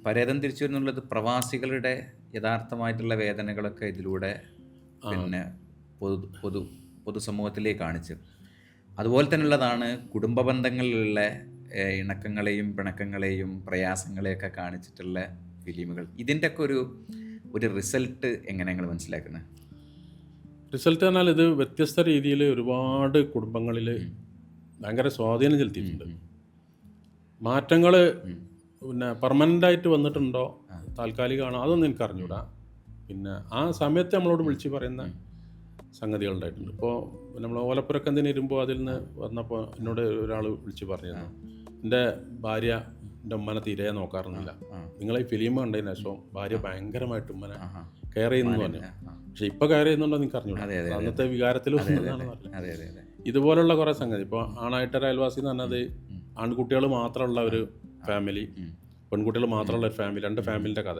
പരേതം തിരിച്ചു വരുന്നുള്ളത് പ്രവാസികളുടെ യഥാർത്ഥമായിട്ടുള്ള വേദനകളൊക്കെ ഇതിലൂടെ ആ പിന്നെ പൊതു പൊതു പൊതുസമൂഹത്തിലേക്ക് കാണിച്ചു. അതുപോലെ തന്നെയുള്ളതാണ് കുടുംബ ബന്ധങ്ങളിലുള്ള ഇണക്കങ്ങളെയും പിണക്കങ്ങളെയും പ്രയാസങ്ങളെയൊക്കെ കാണിച്ചിട്ടുള്ള ഫിലിമുകൾ. ഇതിൻ്റെയൊക്കെ ഒരു റിസൾട്ട് എങ്ങനെ നിങ്ങൾ മനസ്സിലാക്കുന്നത്? റിസൾട്ട് പറഞ്ഞാൽ ഇത് വ്യത്യസ്ത രീതിയിൽ ഒരുപാട് കുടുംബങ്ങളിൽ ഭയങ്കര സ്വാധീനം ചെലുത്തിയിട്ടുണ്ട്. മാറ്റങ്ങൾ പിന്നെ പെർമനൻ്റ് ആയിട്ട് വന്നിട്ടുണ്ടോ താൽക്കാലികമാണോ അതൊന്നും എനിക്ക് അറിഞ്ഞൂടാ. പിന്നെ ആ സമയത്ത് നമ്മളോട് വിളിച്ച് പറയുന്ന സംഗതികളുണ്ടായിട്ടുണ്ട്. ഇപ്പോൾ നമ്മൾ ഓലപ്പുരക്കന്തിന് ഇരുമ്പോൾ അതിൽ നിന്ന് വന്നപ്പോൾ എന്നോട് ഒരാൾ വിളിച്ച് പറഞ്ഞിരുന്നു, എൻ്റെ ഭാര്യ എൻ്റെ ഉമ്മനെ തീരെ നോക്കാറൊന്നുമില്ല, നിങ്ങളെ ഈ ഫിലിം കണ്ടതിന് ശേഷം ഭാര്യ ഭയങ്കരമായിട്ട് ഉമ്മനെ കെയർ ചെയ്യുന്നു പറഞ്ഞു. പക്ഷെ ഇപ്പോൾ കെയർ ചെയ്യുന്നുണ്ടോ എനിക്ക് അറിഞ്ഞൂടാ, അന്നത്തെ വികാരത്തിൽ വന്നതാണ് പറഞ്ഞത്. ഇതുപോലുള്ള കുറേ സംഗതി. ഇപ്പോൾ ആണായിട്ടൊരു അയൽവാസി എന്ന് പറഞ്ഞത് ആൺകുട്ടികൾ മാത്രമുള്ള ഒരു ഫാമിലി, പെൺകുട്ടികൾ മാത്രമുള്ള ഒരു ഫാമിലി, രണ്ട് ഫാമിലിൻ്റെ കഥ.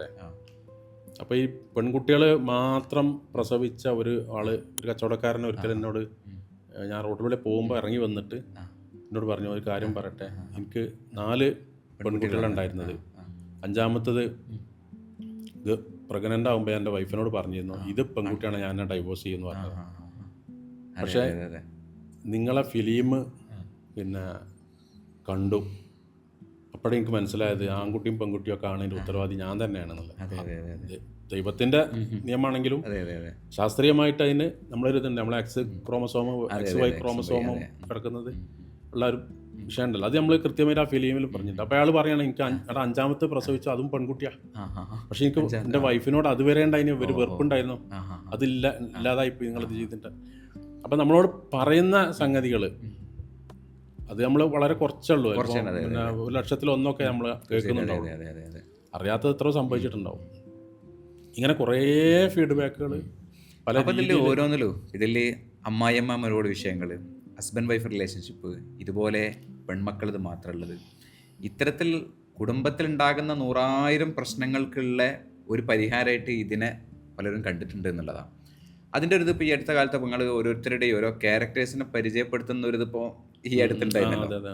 അപ്പോൾ ഈ പെൺകുട്ടികൾ മാത്രം പ്രസവിച്ച ഒരു ആള്, ഒരു കച്ചവടക്കാരൻ ഒരിക്കലും എന്നോട്, ഞാൻ റോഡിലൂടെ പോകുമ്പോൾ ഇറങ്ങി വന്നിട്ട് എന്നോട് പറഞ്ഞു, ഒരു കാര്യം പറയട്ടെ, എനിക്ക് 4 പെൺകുട്ടികളുണ്ടായിരുന്നത്, 5ാമത്തത് ഇത് പ്രഗ്നൻ്റ് ആകുമ്പോൾ എൻ്റെ വൈഫിനോട് പറഞ്ഞിരുന്നു, ഇത് പെൺകുട്ടിയാണ്, ഞാൻ ഡൈവോഴ്സ് ചെയ്യുമെന്ന് പറഞ്ഞത്. പക്ഷേ നിങ്ങളെ ഫിലിം പിന്നെ കണ്ടു, അപ്പോഴേ എനിക്ക് മനസ്സിലായത് ആൺകുട്ടിയും പെൺകുട്ടിയും ഒക്കെ ആണ് അതിൻ്റെ ഉത്തരവാദി ഞാൻ തന്നെയാണെന്നുള്ളത്. ദൈവത്തിൻ്റെ നിയമമാണെങ്കിലും ശാസ്ത്രീയമായിട്ട് അതിന് നമ്മളൊരു ഇതുണ്ട്, നമ്മളെ XY ക്രോമസോമും കിടക്കുന്നത് ഉള്ള ഒരു വിഷയം ഉണ്ടല്ലോ, അത് നമ്മൾ കൃത്യമായിട്ട് ആ ഫിലിമിൽ പറഞ്ഞിട്ടുണ്ട്. അപ്പോൾ അയാൾ പറയുകയാണ്, എനിക്ക് 5ാമത്തെ പ്രസവിച്ചു, അതും പെൺകുട്ടിയാണ്, പക്ഷെ എനിക്ക് എൻ്റെ വൈഫിനോട് അതുവരെ ഉണ്ടായിരുന്നു ഒരു വെറുപ്പുണ്ടായിരുന്നു, ഇല്ലാതായിപ്പോയി നിങ്ങളിത് ചെയ്തിട്ട്. അപ്പം നമ്മളോട് പറയുന്ന സംഗതികൾ അത് നമ്മൾ വളരെ കുറച്ചുള്ളൂ. പിന്നെ 1,00,000-1 നമ്മൾ കേൾക്കുന്നുണ്ടാവും, അറിയാത്തത് എത്രയോ സംഭവിച്ചിട്ടുണ്ടാവും. ഇങ്ങനെ കുറേ ഫീഡ്ബാക്കുകൾ പല ഓരോന്നിലും. ഇതിൽ അമ്മായിയമ്മമാരോട് വിഷയങ്ങൾ, ഹസ്ബൻഡ് വൈഫ് റിലേഷൻഷിപ്പ്, ഇതുപോലെ പെൺമക്കളത് മാത്രമുള്ളത്, ഇത്തരത്തിൽ കുടുംബത്തിലുണ്ടാകുന്ന 100,000 പ്രശ്നങ്ങൾക്കുള്ള ഒരു പരിഹാരമായിട്ട് ഇതിനെ പലരും കണ്ടിട്ടുണ്ട് എന്നുള്ളതാണ്. അതിൻ്റെ ഒരു ഇതിപ്പോൾ ഈ അടുത്ത കാലത്ത് നിങ്ങൾ ഓരോരുത്തരുടെയും ഓരോ ക്യാരക്ടേഴ്സിനെ പരിചയപ്പെടുത്തുന്ന ഒരു ഇതിപ്പോൾ ഈ അടുത്തുണ്ടായിരുന്നല്ലോ.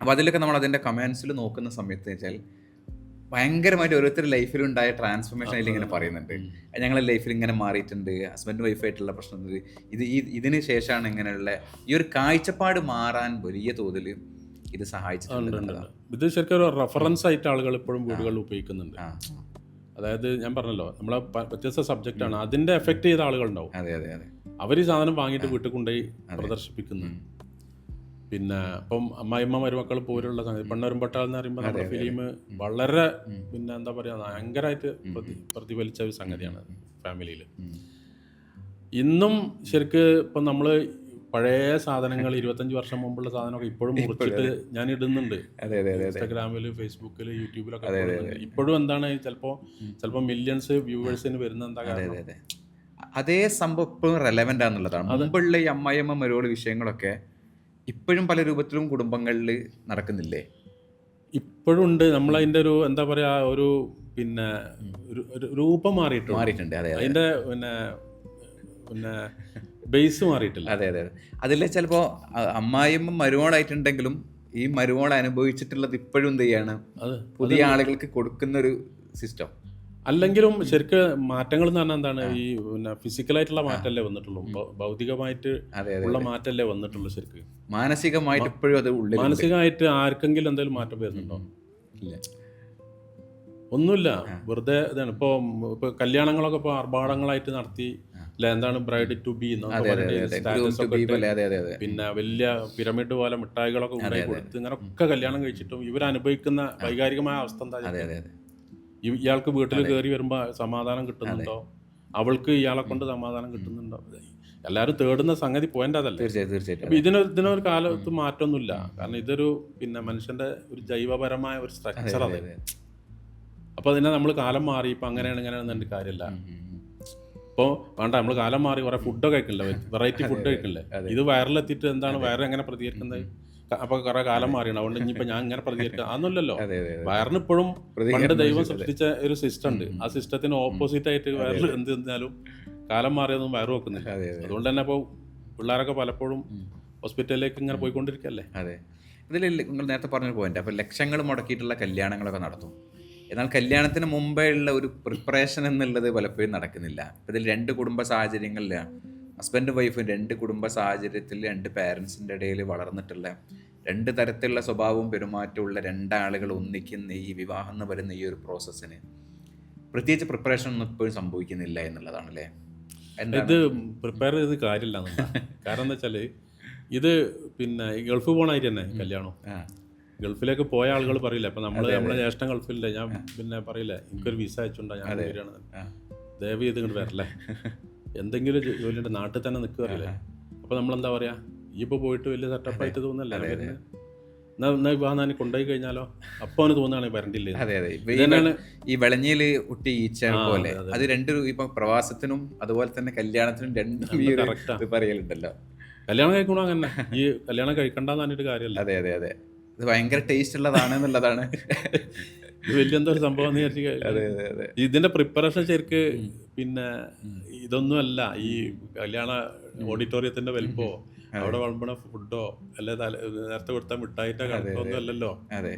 അപ്പോൾ അതിലൊക്കെ നമ്മൾ അതിൻ്റെ കമൻസിൽ നോക്കുന്ന സമയത്ത് വെച്ചാൽ ഭയങ്കരമായിട്ട് ഓരോരുത്തരുടെ ലൈഫിലുണ്ടായ ട്രാൻസ്ഫോർമേഷൻ അതിൽ ഇങ്ങനെ പറയുന്നുണ്ട്. ഞങ്ങളുടെ ലൈഫിൽ ഇങ്ങനെ മാറിയിട്ടുണ്ട്, ഹസ്ബൻഡ് വൈഫായിട്ടുള്ള പ്രശ്നം ഇതിന് ശേഷമാണ് ഇങ്ങനെയുള്ള ഈ ഒരു കാഴ്ചപ്പാട് മാറാൻ വലിയ തോതിൽ ഇത് സഹായിച്ചിട്ടുണ്ട്. ഇത് ശരിക്കും ഒരു റെഫറൻസ് ആയിട്ട് ആളുകൾ ഇപ്പോഴും വീടുകളിൽ ഉപയോഗിക്കുന്നുണ്ട്. അതായത് ഞാൻ പറഞ്ഞല്ലോ, നമ്മളെ വ്യത്യസ്ത സബ്ജക്റ്റാണ്, അതിൻ്റെ എഫക്റ്റ് ചെയ്ത ആളുകളുണ്ടാവും. അവർ ഈ സാധനം വാങ്ങിയിട്ട് വീട്ടിൽ കൊണ്ടുപോയി പ്രദർശിപ്പിക്കുന്നു. പിന്നെ ഇപ്പം അമ്മായിമ്മ മരുമക്കൾ പോലുള്ള സംഗതി, പെണ്ണൊരും പട്ടാൾ എന്ന് പറയുമ്പോൾ നമ്മുടെ ഫിലിം വളരെ പിന്നെ എന്താ പറയുക, ഭയങ്കരമായിട്ട് പ്രതിഫലിച്ച ഒരു സംഗതിയാണ് ഫാമിലിയിൽ. ഇന്നും ശരിക്ക് ഇപ്പം നമ്മൾ പഴയ സാധനങ്ങൾ 25 വർഷം മുമ്പുള്ള സാധനമൊക്കെ ഇപ്പോഴും മുറിച്ചിട്ട് ഞാൻ ഇടുന്നുണ്ട് ഇൻസ്റ്റാഗ്രാമിൽ, ഫേസ്ബുക്കിൽ, യൂട്യൂബിലൊക്കെ. ഇപ്പോഴും എന്താണ് ചിലപ്പോൾ മില്യൺസ് വ്യൂവേഴ്സിന് വരുന്ന എന്താ കാരണം, അതേ സംഭവം ഇപ്പോഴും റെലവൻ്റ് ആണെന്നുള്ളതാണ്. മുമ്പുള്ള ഈ അമ്മായിയമ്മ മരുമകൾ വിഷയങ്ങളൊക്കെ ഇപ്പോഴും പല രൂപത്തിലും കുടുംബങ്ങളിൽ നടക്കുന്നില്ലേ? ഇപ്പോഴും ഉണ്ട്. നമ്മളതിൻ്റെ ഒരു എന്താ പറയുക, ഒരു പിന്നെ ഒരു രൂപം മാറിയിട്ടുണ്ട്. അതിൻ്റെ പിന്നെ ബേസ് മാറിയിട്ടില്ല. അതിൽ ചിലപ്പോൾ അമ്മായിയമ്മ മരുമോളായിട്ടുണ്ടെങ്കിലും ഈ മരുമോൾ അനുഭവിച്ചിട്ടുള്ളത് ഇപ്പോഴും എന്ത് ചെയ്യാണ്, പുതിയ ആളുകൾക്ക് കൊടുക്കുന്നൊരു സിസ്റ്റം. അല്ലെങ്കിലും ശരിക്ക് മാറ്റങ്ങൾ എന്ന് പറഞ്ഞാൽ എന്താണ്, ഈ പിന്നെ ഫിസിക്കലായിട്ടുള്ള മാറ്റമല്ലേ വന്നിട്ടുള്ളൂ, ഭൗതികമായിട്ട് ഉള്ള മാറ്റമല്ലേ വന്നിട്ടുള്ളൂ. ശരിക്ക് മാനസികമായിട്ട് ഇപ്പോഴും അത് ഉള്ളിൽ, മാനസികമായിട്ട് ആർക്കെങ്കിലും എന്തെങ്കിലും മാറ്റം വരുന്നുണ്ടോ? ഇല്ല, ഒന്നുമില്ല. വെറുതെ ഇതാണ്. ഇപ്പോൾ കല്യാണങ്ങളൊക്കെ ഇപ്പോൾ ആർഭാടങ്ങളായിട്ട് നടത്തി, അല്ലെ, എന്താണ് ബ്രൈഡ് ടു ബി പിന്നെ വലിയ പിരമിഡ് പോലെ മിഠായികളൊക്കെ ഉണ്ടായി കൊടുത്ത് ഇങ്ങനൊക്കെ കല്യാണം കഴിച്ചിട്ടും ഇവരനുഭവിക്കുന്ന വൈകാരികമായ അവസ്ഥ എന്താ? ഇയാൾക്ക് വീട്ടിൽ കയറി വരുമ്പോൾ സമാധാനം കിട്ടുന്നുണ്ടോ? അവൾക്ക് ഇയാളെ കൊണ്ട് സമാധാനം കിട്ടുന്നുണ്ടോ? എല്ലാവരും തേടുന്ന സംഗതി പോയിന്റ് അതല്ലേ? തീർച്ചയായിട്ടും. അപ്പോൾ ഇതിനൊരു കാലത്ത് മാറ്റമൊന്നുമില്ല. കാരണം ഇതൊരു പിന്നെ മനുഷ്യന്റെ ഒരു ജൈവപരമായ ഒരു സ്ട്രക്ചറാണ്. അപ്പോൾ അതിനെ നമ്മൾ കാലം മാറി ഇപ്പം അങ്ങനെയാണ് ഇങ്ങനെയാണെന്ന് കാര്യമില്ല. ഇപ്പോൾ വേണ്ട, നമ്മൾ കാലം മാറി കുറേ ഫുഡൊക്കെ കഴിക്കില്ലേ, വെറൈറ്റി ഫുഡ് കഴിക്കില്ലേ, ഇത് വയറിലെത്തിയിട്ട് എന്താണ് വയറ് എങ്ങനെ പ്രതികരിക്കുന്നത്? അപ്പോൾ കുറേ കാലം മാറിയാണ്, അതുകൊണ്ട് ഇനിയിപ്പോൾ ഞാൻ ഇങ്ങനെ പ്രതികരിക്കുക അതൊന്നുമില്ലല്ലോ. വയറിന് ഇപ്പോഴും പണ്ട് ദൈവം സൃഷ്ടിച്ച ഒരു സിസ്റ്റം ഉണ്ട്. ആ സിസ്റ്റത്തിന് ഓപ്പോസിറ്റ് ആയിട്ട് വയറിൽ എന്ത് തിന്നാലും കാലം മാറിയൊന്നും വയറ് വെക്കുന്നില്ല. അതുകൊണ്ട് തന്നെ ഇപ്പോൾ പിള്ളേരൊക്കെ പലപ്പോഴും ഹോസ്പിറ്റലിലേക്ക് ഇങ്ങനെ പോയിക്കൊണ്ടിരിക്കുകയല്ലേ. ഇതിൽ നിങ്ങൾ നേരത്തെ പറഞ്ഞൊരു പോയിന്റ്, അപ്പോൾ ലക്ഷങ്ങൾ മുടക്കിയിട്ടുള്ള കല്യാണങ്ങളൊക്കെ നടത്തും. എന്നാൽ കല്യാണത്തിന് മുമ്പേ ഉള്ള ഒരു പ്രിപ്പറേഷൻ എന്നുള്ളത് പലപ്പോഴും നടക്കുന്നില്ല. ഇപ്പം ഇതിൽ 2 കുടുംബ സാഹചര്യങ്ങളിലാണ് ഹസ്ബൻഡും വൈഫും 2 കുടുംബ സാഹചര്യത്തിൽ 2 പാരൻസിൻ്റെ ഇടയിൽ വളർന്നിട്ടുള്ള 2 തരത്തിലുള്ള സ്വഭാവവും പെരുമാറ്റമുള്ള 2 ആളുകൾ ഒന്നിക്കുന്ന ഈ വിവാഹം എന്ന് പറയുന്ന ഈ ഒരു പ്രോസസ്സിന് പ്രത്യേകിച്ച് പ്രിപ്പറേഷൻ ഒന്നും ഇപ്പോഴും സംഭവിക്കുന്നില്ല എന്നുള്ളതാണ് അല്ലേ? ഇത് പ്രിപ്പയർ ചെയ്ത് കാര്യമില്ല. കാരണം എന്താ വെച്ചാൽ ഇത് പിന്നെ ഈ ഗൾഫ് പോകണമായിട്ട് തന്നെ കല്യാണം. ഗൾഫിലേക്ക് പോയ ആളുകൾ പറയില്ല. ഇപ്പം നമ്മളെ ജ്യേഷ്ഠൻ ഗൾഫിലില്ല, ഞാൻ പിന്നെ പറയില്ല എനിക്കൊരു വിസ അയച്ചുണ്ടാ ഞാൻ വരികയാണ്, ദയവ് ചെയ്ത് ഇങ്ങോട്ട് വരല്ലേ, എന്തെങ്കിലും ജോലിയുടെ നാട്ടിൽ തന്നെ നിൽക്കുകയല്ലേ. അപ്പോൾ നമ്മളെന്താ പറയുക, ഈ ഇപ്പോൾ പോയിട്ട് വലിയ സെറ്റപ്പായിട്ട് തോന്നല്ലേ, എന്നാൽ വിവാഹം ഞാൻ കൊണ്ടുപോയി കഴിഞ്ഞാലോ അപ്പോൾ അവന് തോന്നുകയാണെങ്കിൽ വരണ്ടില്ലേ. അതെ അതെ, ഇതന്നെയാണ് ഈ വിളഞ്ഞില് കുട്ടി ഈച്ച പോലെ. അത് 2 ഇപ്പൊ പ്രവാസത്തിനും അതുപോലെ തന്നെ കല്യാണത്തിനും 2 പറയലുണ്ടല്ലോ. കല്യാണം കഴിക്കണോ അങ്ങനെ, ഈ കല്യാണം കഴിക്കണ്ടെന്ന് പറഞ്ഞിട്ട് കാര്യമല്ല. അതെ അതെ അതെ, ഇത് ഭയങ്കര ടേസ്റ്റ് ഉള്ളതാണ് എന്നുള്ളതാണ്. ഇത് വലിയ എന്തോ ഒരു സംഭവം എന്ന് വിചാരിച്ചു. അതെ അതെ അതെ, ഇതിന്റെ പ്രിപ്പറേഷൻ ശരിക്ക് പിന്നെ ഇതൊന്നും അല്ല. ഈ കല്യാണ ഓഡിറ്റോറിയത്തിന്റെ വലിപ്പോ അവിടെ വിളമ്പണ ഫുഡോ അല്ലെ നേരത്തെ കൊടുത്ത മിഠായിന്റെ കണക്കൊന്നും അല്ലല്ലോ. അതെ,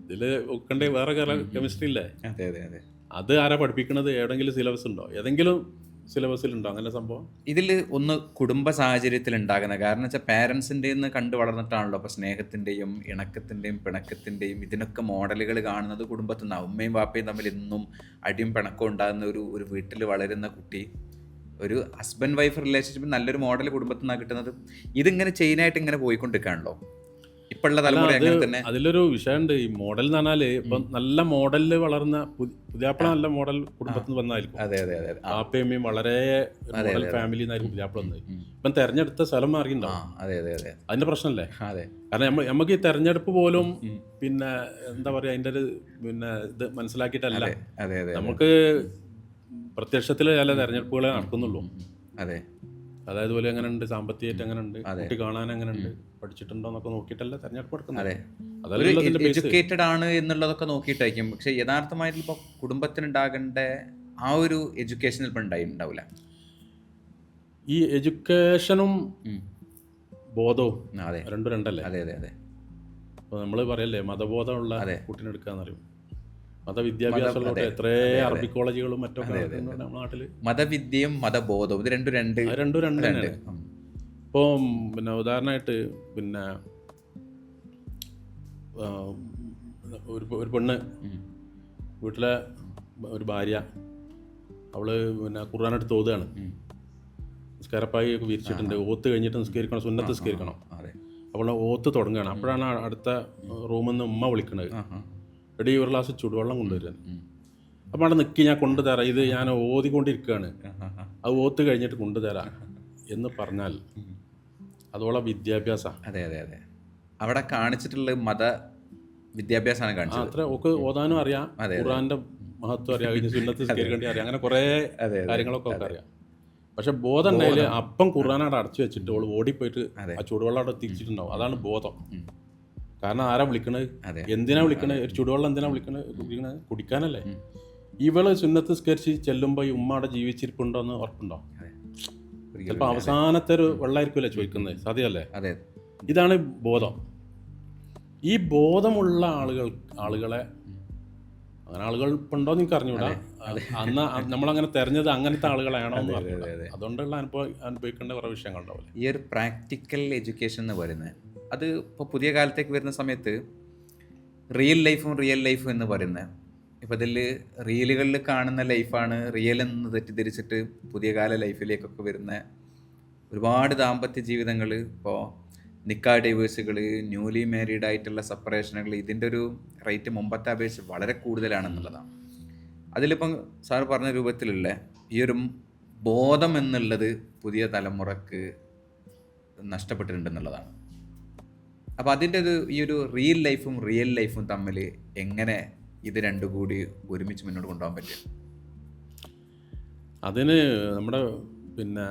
ഇതില് ഒക്കണ്ടേ വേറെ കെമിസ്ട്രി ഇല്ലേ. അതെ അതെ അതെ, അത് ആരാ പഠിപ്പിക്കണത്? എവിടെങ്കിലും സിലബസ് ഉണ്ടോ? ഏതെങ്കിലും സിലബസിലുണ്ടോ അങ്ങനെ സംഭവം? ഇതിൽ ഒന്ന് കുടുംബ സാഹചര്യത്തിൽ ഉണ്ടാകുന്ന കാരണം വെച്ചാൽ പാരൻസിൻ്റെ നിന്ന് കണ്ടു വളർന്നിട്ടാണല്ലോ അപ്പോൾ സ്നേഹത്തിൻ്റെയും ഇണക്കത്തിൻ്റെയും പിണക്കത്തിൻ്റെയും ഇതിനൊക്കെ മോഡലുകൾ കാണുന്നത് കുടുംബത്തിൽ നിന്നാണ്. ഉമ്മയും വാപ്പയും തമ്മിൽ എന്നും അടിയും പിണക്കവും ഉണ്ടാകുന്ന ഒരു വീട്ടിൽ വളരുന്ന കുട്ടി ഒരു ഹസ്ബൻഡ് വൈഫ് റിലേഷൻഷിപ്പ് നല്ലൊരു മോഡൽ കുടുംബത്തിൽ നിന്നാണ് കിട്ടുന്നത്. ഇതിങ്ങനെ ചെയിനായിട്ട് ഇങ്ങനെ പോയിക്കൊണ്ടിരിക്കുകയാണല്ലോ ഇപ്പോഴുള്ള തലമുറ. അങ്ങനെ തന്നെ അതിലൊരു വിഷയമുണ്ട്. ഈ മോഡൽ എന്ന് പറഞ്ഞാല് ഇപ്പം നല്ല മോഡലിൽ വളർന്ന പുതിയാപ്പിള നല്ല മോഡൽ കുടുംബത്തിൽ നിന്ന് വന്നായിരിക്കും. അതെ അതെ അതെ, ആപ്പയമ്മയും വളരെ മോഡൽ ഫാമിലി നിന്നായിരിക്കും പുതിയാപ്പിള വന്നത്. ഇപ്പം തെരഞ്ഞെടുത്ത സ്ഥലം മാറിയിട്ടുണ്ടാവും. അതെ അതെ അതെ, അതിന്റെ പ്രശ്നമല്ലേ. അതെ, കാരണം നമുക്ക് ഈ തെരഞ്ഞെടുപ്പ് പോലും പിന്നെ എന്താ പറയാ അതിന്റെ ഒരു പിന്നെ ഇത് മനസ്സിലാക്കിയിട്ടല്ല. അതെ അതെ, നമുക്ക് പ്രത്യക്ഷത്തിൽ ചില തെരഞ്ഞെടുപ്പുകളെ നടക്കുന്നുള്ളൂ. അതെ, അതായത് പോലെ എങ്ങനെ ഉണ്ട്, സാമ്പത്തികമായിട്ട് എങ്ങനെ ഉണ്ട്, കുട്ടി കാണാൻ എങ്ങനെ ഉണ്ട്, പഠിച്ചിട്ടുണ്ടോ എന്നൊക്കെ നോക്കിയിട്ടല്ല തെരഞ്ഞെടുപ്പ് എടുക്കുന്നത്. എഡ്യൂക്കേറ്റഡ് ആണ് എന്നുള്ളതൊക്കെ നോക്കിയിട്ടായിരിക്കും. പക്ഷെ യഥാർത്ഥമായിട്ട് ഇപ്പോൾ കുടുംബത്തിനുണ്ടാകേണ്ട ആ ഒരു എഡ്യൂക്കേഷൻ ഇപ്പം ഉണ്ടാവില്ല. ഈ എഡ്യൂക്കേഷനും ബോധവും രണ്ടും രണ്ടല്ലേ. അതെ അതെ അതെ, അപ്പോൾ നമ്മൾ പറയല്ലേ മതബോധമുള്ള കുട്ടീനെടുക്കാന്നറിയും. മതവിദ്യാഭ്യാസമുള്ള എത്രയോ അറബി കോളേജുകളും മറ്റൊക്കെ നമ്മുടെ നാട്ടില്. മതവിദ്യയും മതബോധവും ഇത് രണ്ടും തന്നെയാണ്. ഇപ്പോൾ പിന്നെ ഉദാഹരണമായിട്ട് പിന്നെ ഒരു പെണ്ണ് വീട്ടിലെ ഒരു ഭാര്യ അവള് പിന്നെ ഖുർആനെടുത്ത് ഓതുകയാണ്. നിസ്കാരപ്പായി ഒക്കെ വിരിച്ചിട്ടുണ്ട്. ഓത്ത് കഴിഞ്ഞിട്ട് നിസ്കരിക്കണം, സുന്നത്ത് നിസ്കരിക്കണം. അവൾ ഓത്ത് തുടങ്ങുകയാണ്. അപ്പോഴാണ് അടുത്ത റൂമിൽ നിന്ന് ഉമ്മ വിളിക്കുന്നത്, എടി ഒരു ഗ്ലാസ് ചുടുവെള്ളം കൊണ്ടുവരാൻ. അപ്പോൾ അവിടെ നിൽക്കി, ഞാൻ കൊണ്ടുതരാം, ഇത് ഞാൻ ഓതിക്കൊണ്ടിരിക്കുകയാണ്, അത് ഓത്ത് കഴിഞ്ഞിട്ട് കൊണ്ടുതരാം എന്ന് പറഞ്ഞാൽ അതോളം വിദ്യാഭ്യാസമാണ്. അതെ അതെ അതെ, അവിടെ കാണിച്ചിട്ടുള്ള മത വിദ്യാഭ്യാസമാണ് കാണിച്ചത്. അത്ര ഒക്കെ ഓതാനും അറിയാം, ഖുർആന്റെ മഹത്വം അറിയാം, കഴിഞ്ഞ് സുന്നത്ത് നിസ്കരിക്കേണ്ടി അറിയാം, അങ്ങനെ കുറേ കാര്യങ്ങളൊക്കെ ഒക്കെ അറിയാം. പക്ഷെ ബോധം ഉണ്ടായാൽ അപ്പം ഖുർആൻ അവിടെ അടച്ചു വെച്ചിട്ട് അവൾ ഓടിപ്പോയിട്ട് ആ ചുടുവെള്ളം അവിടെ തിരിച്ചിട്ടുണ്ടാവും. അതാണ് ബോധം. കാരണം ആരാ വിളിക്കണത്, എന്തിനാ വിളിക്കണത്, ഒരു ചുടുവെള്ളം എന്തിനാ വിളിക്കണത്, കുടിക്കാനല്ലേ. ഇവള് സുന്നത്ത് നിസ്കരിച്ച് ചെല്ലുമ്പോൾ ഈ ഉമ്മ അവിടെ ജീവിച്ചിരിപ്പുണ്ടോ എന്ന് ഉറപ്പുണ്ടോ? ചിലപ്പോൾ അവസാനത്തെ ഒരു വെള്ളമായിരിക്കുമല്ലേ ചോദിക്കുന്നത്, സാധ്യമല്ലേ. ഇതാണ് ബോധം. ഈ ബോധമുള്ള ആളുകളെ അങ്ങനെ ആളുകൾ ഇപ്പം ഉണ്ടോ എന്ന് എനിക്ക് അറിഞ്ഞൂടാ. അന്ന് നമ്മളങ്ങനെ തെരഞ്ഞത് അങ്ങനത്തെ ആളുകളാണോ എന്ന് അറിഞ്ഞൂടാ. അതുകൊണ്ടുള്ള അനുഭവിക്കേണ്ട കുറേ വിഷയങ്ങളുണ്ടാവില്ല. ഈ ഒരു പ്രാക്ടിക്കൽ എഡ്യൂക്കേഷൻ എന്ന് പറയുന്നത് അത് ഇപ്പോൾ പുതിയ കാലത്തേക്ക് വരുന്ന സമയത്ത് റിയൽ ലൈഫും എന്ന് പറയുന്നത്, ഇപ്പോൾ ഇതിൽ റീലുകളിൽ കാണുന്ന ലൈഫാണ് റിയൽ എന്ന് തെറ്റിദ്ധരിച്ചിട്ട് പുതിയ കാല ലൈഫിലേക്കൊക്കെ വരുന്ന ഒരുപാട് ദാമ്പത്യ ജീവിതങ്ങൾ, ഇപ്പോൾ നിക്കാ ഡൈവേഴ്സുകൾ, ന്യൂലി മാരീഡ് ആയിട്ടുള്ള സെപ്പറേഷനുകൾ, ഇതിൻ്റെ ഒരു റേറ്റ് മുമ്പത്തെ അപേക്ഷിച്ച് വളരെ കൂടുതലാണെന്നുള്ളതാണ്. അതിലിപ്പം സാർ പറഞ്ഞ രൂപത്തിലുള്ള ഈ ഒരു ബോധം എന്നുള്ളത് പുതിയ തലമുറക്ക് നഷ്ടപ്പെട്ടിട്ടുണ്ടെന്നുള്ളതാണ്. അപ്പോൾ അതിൻ്റെ ഈ ഒരു റിയൽ ലൈഫും തമ്മിൽ എങ്ങനെ ഇത് രണ്ടും കൂടി ഒരുമിച്ച് മുന്നോട്ട് കൊണ്ടുപോകാൻ പറ്റും? അതിന് നമ്മുടെ പിന്നെ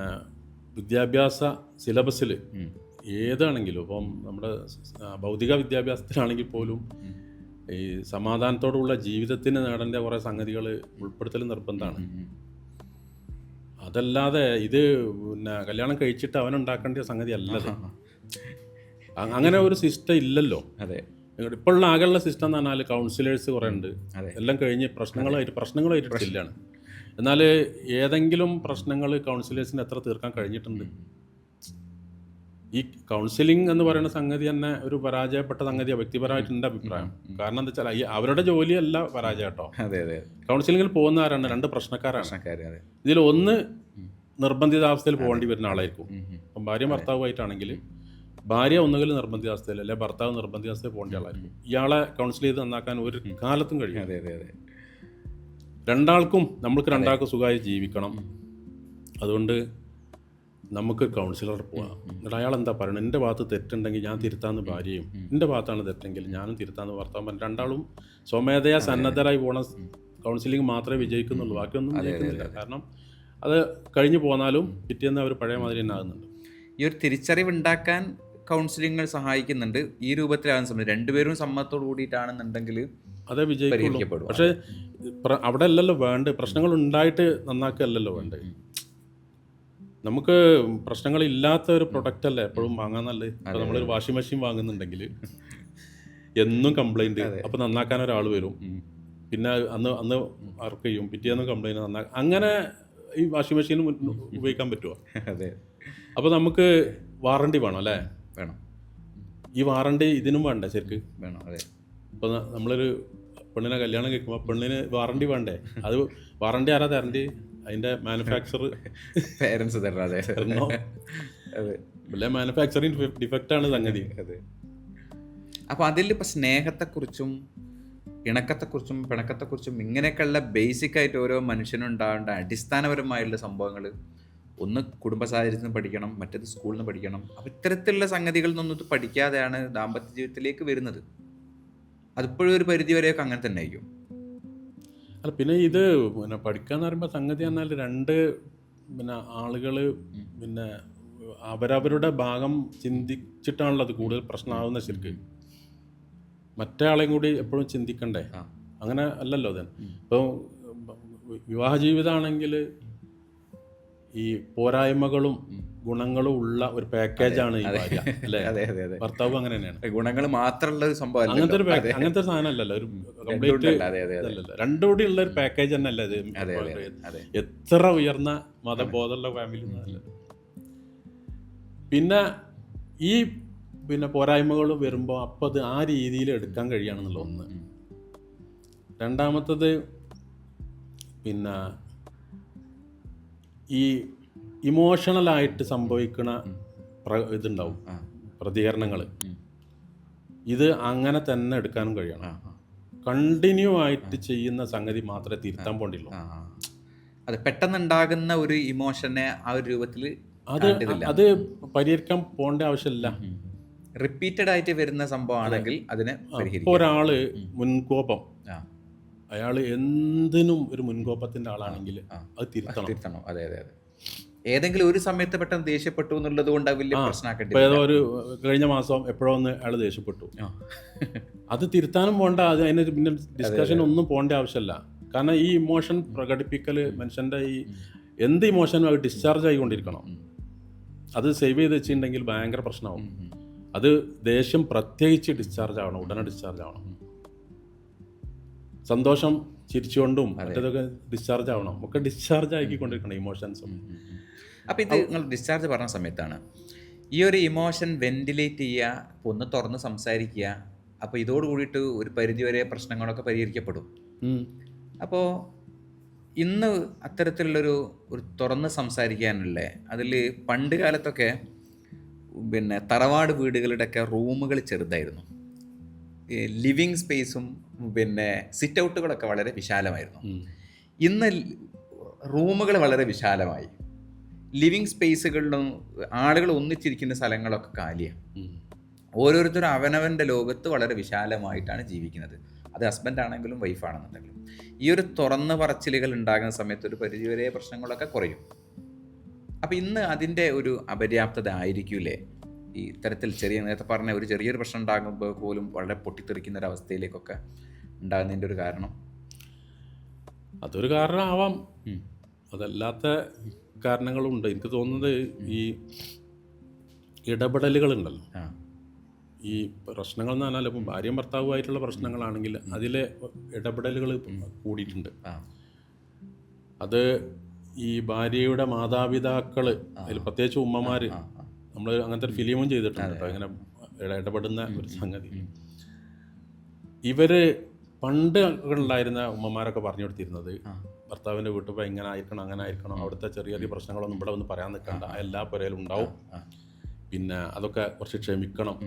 വിദ്യാഭ്യാസ സിലബസിൽ ഏതാണെങ്കിലും, ഇപ്പം നമ്മുടെ ഭൗതിക വിദ്യാഭ്യാസത്തിലാണെങ്കിൽ പോലും ഈ സമാധാനത്തോടുള്ള ജീവിതത്തിന് നേടേണ്ട കുറേ സംഗതികൾ ഉൾപ്പെടുത്തൽ നിർബന്ധമാണ്. അതല്ലാതെ ഇത് പിന്നെ കല്യാണം കഴിച്ചിട്ട് അവനുണ്ടാക്കേണ്ട സംഗതി അല്ലത്. അങ്ങനെ ഒരു സിസ്റ്റം ഇല്ലല്ലോ. അതെ, ഇപ്പോഴുള്ള ആകെയുള്ള സിസ്റ്റം എന്ന് പറഞ്ഞാൽ കൗൺസിലേഴ്സ് കുറേ ഉണ്ട്, അതെ. എല്ലാം കഴിഞ്ഞ് പ്രശ്നങ്ങളായിട്ട് ചെല്ലാണ്. എന്നാൽ ഏതെങ്കിലും പ്രശ്നങ്ങൾ കൗൺസിലേഴ്സിന് എത്ര തീർക്കാൻ കഴിഞ്ഞിട്ടുണ്ട്? ഈ കൗൺസിലിംഗ് എന്ന് പറയുന്ന സംഗതി തന്നെ ഒരു പരാജയപ്പെട്ട സംഗതിയാണ് വ്യക്തിപരമായിട്ട് എൻ്റെ അഭിപ്രായം. കാരണം എന്താ വെച്ചാൽ അവരുടെ ജോലിയല്ല പരാജയം കേട്ടോ. അതെ അതെ. കൗൺസിലിങ്ങിൽ പോകുന്നവരാണ് രണ്ട് പ്രശ്നക്കാരാണ്. അതെ. ഇതിൽ ഒന്ന് നിർബന്ധിതാവസ്ഥയിൽ പോകേണ്ടി വരുന്ന ആളായിരിക്കും. അപ്പം ഭാര്യ ഭർത്താവുമായിട്ടാണെങ്കിൽ ഭാര്യ ഒന്നുകിൽ നിർബന്ധിതാവസ്ഥയിൽ, അല്ലെങ്കിൽ ഭർത്താവ് നിർബന്ധിതാവസ്ഥയിൽ പോകേണ്ട ആളായിരിക്കും. ഇയാളെ കൗൺസിൽ ചെയ്ത് നന്നാക്കാൻ ഒരു കാലത്തും കഴിയും. അതെ അതെ അതെ. രണ്ടാൾക്കും സുഖമായി ജീവിക്കണം. അതുകൊണ്ട് നമുക്ക് കൗൺസിലർ പോകാം. എന്നിട്ട് അയാൾ എന്താ പറയുന്നത്, എൻ്റെ ഭാഗത്ത് തെറ്റുണ്ടെങ്കിൽ ഞാൻ തിരുത്താന്ന് ഭാര്യയും, എൻ്റെ ഭാഗത്താണ് തെറ്റെങ്കിൽ ഞാനും തിരുത്താന്ന് ഭർത്താവും പറഞ്ഞു. രണ്ടാളും സ്വമേധയാ സന്നദ്ധരായി പോണ കൗൺസിലിംഗ് മാത്രമേ വിജയിക്കുന്നുള്ളൂ, ബാക്കിയൊന്നും വിജയിക്കുന്നില്ല. കാരണം അത് കഴിഞ്ഞു പോന്നാലും പിറ്റേന്ന് അവർ പഴയ മാതിരി തന്നെ ആകുന്നുണ്ട്. ഈ ഒരു തിരിച്ചറിവ് ഉണ്ടാക്കാൻ കൗൺസിലിങ്ങൾ സഹായിക്കുന്നുണ്ട്. ഈ രൂപത്തിലാകുന്ന സമയത്ത് രണ്ടുപേരും സമ്മതത്തോട് കൂടിയിട്ടാണെന്നുണ്ടെങ്കിൽ അതേ വിജയിക്കുള്ളൂ. പക്ഷേ അവിടെ അല്ലല്ലോ വേണ്ടത്, പ്രശ്നങ്ങൾ ഉണ്ടായിട്ട് നന്നാക്കുകയല്ലല്ലോ വേണ്ടത്. നമുക്ക് പ്രശ്നങ്ങളില്ലാത്ത ഒരു പ്രൊഡക്റ്റ് അല്ലേ എപ്പോഴും വാങ്ങാൻ നല്ലത്. ഇപ്പോൾ നമ്മളൊരു വാഷിംഗ് മെഷീൻ വാങ്ങുന്നുണ്ടെങ്കിൽ എന്നും കംപ്ലൈൻറ്റ്, അപ്പോൾ നന്നാക്കാൻ ഒരാൾ വരും, പിന്നെ അന്ന് വർക്ക് ചെയ്യും, പിറ്റേന്ന് കംപ്ലൈൻറ്റ് നന്നാക്കാൻ, അങ്ങനെ ഈ വാഷിംഗ് മെഷീൻ ഉപയോഗിക്കാൻ പറ്റുമോ? അതെ. അപ്പോൾ നമുക്ക് വാറണ്ടി വേണം അല്ലേ? വേണം. ഈ വാറണ്ടി ഇതിനും വേണ്ടേ? ശരിക്ക് വേണം. അതെ. ഇപ്പോൾ നമ്മളൊരു പെണ്ണിനെ കല്യാണം കഴിക്കുമ്പോൾ പെണ്ണിന് വാറണ്ടി വേണ്ടേ? അത് വാറണ്ടി ആരാ തരേണ്ടി? അതിൻ്റെ മാനുഫാക്ചർ പേരൻസ് തരണോ? അതെ. വല്ല മാനുഫാക്ചറിങ് ഡിഫക്റ്റാണ് സംഗതി. അതെ. അപ്പോൾ അതിലിപ്പോൾ സ്നേഹത്തെക്കുറിച്ചും ഇണക്കത്തെക്കുറിച്ചും പിണക്കത്തെക്കുറിച്ചും ഇങ്ങനെയൊക്കെയുള്ള ബേസിക്കായിട്ട് ഓരോ മനുഷ്യനുണ്ടാവേണ്ട അടിസ്ഥാനപരമായുള്ള സംഭവങ്ങൾ, ഒന്ന് കുടുംബ സാഹചര്യത്തിൽ നിന്ന് പഠിക്കണം, മറ്റേത് സ്കൂളിൽ നിന്ന് പഠിക്കണം. അപ്പോൾ ഇത്തരത്തിലുള്ള സംഗതികളിൽ നിന്നൊന്നും ഇത് പഠിക്കാതെയാണ് ദാമ്പത്യ ജീവിതത്തിലേക്ക് വരുന്നത്. അതിപ്പോഴും ഒരു പരിധിവരെയൊക്കെ അങ്ങനെ തന്നെ ആയിരിക്കും. അല്ല, പിന്നെ ഇത് പിന്നെ പഠിക്കാന്ന് പറയുമ്പോൾ സംഗതി പറഞ്ഞാൽ രണ്ട് ആളുകൾ അവരവരുടെ ഭാഗം ചിന്തിച്ചിട്ടാണല്ലോ അത് കൂടുതൽ പ്രശ്നമാവുന്ന. ശരിക്കും മറ്റേ ആളെയും കൂടി എപ്പോഴും ചിന്തിക്കണ്ടേ? അങ്ങനെ അല്ലല്ലോ അത്. ഇപ്പോൾ വിവാഹ ജീവിതമാണെങ്കിൽ ഈ പോരായ്മകളും ഗുണങ്ങളും ഉള്ള ഒരു പാക്കേജാണ് ഈ ഭാര്യ അല്ലേ? ഭർത്താവ് അങ്ങനെ തന്നെയാണ്. ഗുണങ്ങൾ മാത്രമുള്ള ഒരു സംഭവം, അങ്ങനത്തെ ഒരു സാധനം അല്ലല്ലോ. ഒരു കംപ്ലീറ്റ് അല്ലല്ലോ, രണ്ടും കൂടി ഉള്ള ഒരു പാക്കേജ് തന്നെ അല്ല ഇത്. എത്ര ഉയർന്ന മതബോധമുള്ള ഫാമിലി നല്ലത്. പിന്നെ ഈ പോരായ്മകൾ വരുമ്പോൾ അപ്പോൾ അത് ആ രീതിയിൽ എടുക്കാൻ കഴിയുകയാണെന്നുള്ള ഒന്ന്. രണ്ടാമത്തത് ഈ ഇമോഷണലായിട്ട് സംഭവിക്കുന്ന ഇതുണ്ടാവും, പ്രതികരണങ്ങൾ. ഇത് അങ്ങനെ തന്നെ എടുക്കാനും കഴിയണം. കണ്ടിന്യൂ ആയിട്ട് ചെയ്യുന്ന സംഗതി മാത്രമേ തിരുത്താൻ പോണ്ടിയുള്ളൂ. അത് പെട്ടെന്നുണ്ടാകുന്ന ഒരു ഇമോഷനെ ആ ഒരു രൂപത്തിൽ അത് പരിഹരിക്കാൻ പോകേണ്ട ആവശ്യമില്ല. റിപ്പീറ്റഡ് ആയിട്ട് വരുന്ന സംഭവമാണെങ്കിൽ അതിനെ ഒരാള് മുൻകോപം, അയാൾ എന്തിനും ഒരു മുൻകോപത്തിന്റെ ആളാണെങ്കിൽ അത് തിരുത്തണം. അതെ അതെ അതെ. ഏതെങ്കിലും ഒരു സമയത്ത് പെട്ടെന്ന് ദേഷ്യപ്പെട്ടു എന്നുള്ളത് കൊണ്ട് വലിയ പ്രശ്നമാക്കട്ടെ. ഏതോ ഒരു കഴിഞ്ഞ മാസം എപ്പോഴോ ഒന്ന് അയാൾ ദേഷ്യപ്പെട്ടു, അത് തിരുത്താനും പോകണ്ട, അത് അതിന് പിന്നെ ഡിസ്കഷൻ ഒന്നും പോകേണ്ട ആവശ്യമില്ല. കാരണം ഈ ഇമോഷൻ പ്രകടിപ്പിക്കൽ മനുഷ്യന്റെ ഈ എന്ത് ഇമോഷനും അത് ഡിസ്ചാർജ് ആയിക്കൊണ്ടിരിക്കണം. അത് സേവ് ചെയ്ത് വെച്ചിട്ടുണ്ടെങ്കിൽ ഭയങ്കര പ്രശ്നമാവും. അത് ദേഷ്യം പ്രത്യേകിച്ച് ഡിസ്ചാർജ് ആവണം, ഉടനെ ഡിസ്ചാർജ് ആവണം. സന്തോഷം ചിരിച്ചുകൊണ്ടും മറ്റേതൊക്കെ ഡിസ്ചാർജ് ആവണം, ഒക്കെ ഡിസ്ചാർജ് ആക്കിക്കൊണ്ടിരിക്കണം ഇമോഷൻസും. അപ്പോൾ ഇത് നിങ്ങൾ ഡിസ്ചാർജ് പറഞ്ഞ സമയത്താണ് ഈ ഒരു ഇമോഷൻ വെന്റിലേറ്റ് ചെയ്യുക, ഒന്ന് തുറന്ന് സംസാരിക്കുക. അപ്പോൾ ഇതോട് കൂടിയിട്ട് ഒരു പരിധിവരെ പ്രശ്നങ്ങളൊക്കെ പരിഹരിക്കപ്പെടും. അപ്പോൾ ഇന്ന് അത്തരത്തിലുള്ളൊരു തുറന്ന് സംസാരിക്കാനുള്ള അതിൽ പണ്ട് കാലത്തൊക്കെ തറവാട് വീടുകളുടെയൊക്കെ റൂമുകൾ ചെറുതായിരുന്നു, ലിവിങ് സ്പേസും സിറ്റ് ഔട്ടുകളൊക്കെ വളരെ വിശാലമായിരുന്നു. ഇന്ന് റൂമുകൾ വളരെ വിശാലമായി, ലിവിങ് സ്പേസുകളിലും ആളുകൾ ഒന്നിച്ചിരിക്കുന്ന സ്ഥലങ്ങളൊക്കെ കാലിയാണ്. ഓരോരുത്തരും അവനവൻ്റെ ലോകത്ത് വളരെ വിശാലമായിട്ടാണ് ജീവിക്കുന്നത്. അത് ഹസ്ബൻഡ് ആണെങ്കിലും വൈഫാണെന്നുണ്ടെങ്കിലും ഈ ഒരു തുറന്ന് പറച്ചിലുകൾ ഉണ്ടാകുന്ന സമയത്ത് ഒരു പരിധിവരെ പ്രശ്നങ്ങളൊക്കെ കുറയും. അപ്പോൾ ഇന്ന് അതിൻ്റെ ഒരു അപര്യാപ്തത ആയിരിക്കൂലേ ഈ ഇത്തരത്തിൽ നേരത്തെ പറഞ്ഞ ഒരു ചെറിയൊരു പ്രശ്നം ഉണ്ടാകുമ്പോൾ പോലും വളരെ പൊട്ടിത്തെറിക്കുന്ന ഒരു അവസ്ഥയിലേക്കൊക്കെ ഉണ്ടാകുന്നതിൻ്റെ ഒരു കാരണം? അതൊരു കാരണമാവാം, അതല്ലാത്ത കാരണങ്ങളുണ്ട്. എനിക്ക് തോന്നുന്നത് ഈ ഇടപെടലുകളുണ്ടല്ലോ, ഈ പ്രശ്നങ്ങൾ എന്ന് പറഞ്ഞാൽ ഇപ്പം ഭാര്യയും ഭർത്താവുമായിട്ടുള്ള പ്രശ്നങ്ങളാണെങ്കിൽ അതിലെ ഇടപെടലുകൾ കൂടിയിട്ടുണ്ട്. അത് ഈ ഭാര്യയുടെ മാതാപിതാക്കൾ, അതിൽ പ്രത്യേകിച്ച് ഉമ്മമാർ, നമ്മൾ അങ്ങനത്തെ ഒരു ഫിലിമും ചെയ്തിട്ടുണ്ട് കേട്ടോ, ഇങ്ങനെ ഇടപെടുന്ന ഒരു സംഗതി. ഇവർ പണ്ട് ഉണ്ടായിരുന്ന ഉമ്മമാരൊക്കെ പറഞ്ഞു കൊടുത്തിരുന്നത് ഭർത്താവിൻ്റെ വീട്ടിൽ പോയി ഇങ്ങനെ ആയിരിക്കണം, അങ്ങനെ ആയിരിക്കണം, അവിടുത്തെ ചെറിയ ചെറിയ പ്രശ്നങ്ങളൊന്നും ഇവിടെ ഒന്ന് പറയാൻ നിൽക്കണ്ട, എല്ലാ പുരയിലും ഉണ്ടാവും, പിന്നെ അതൊക്കെ കുറച്ച് ക്ഷമിക്കണം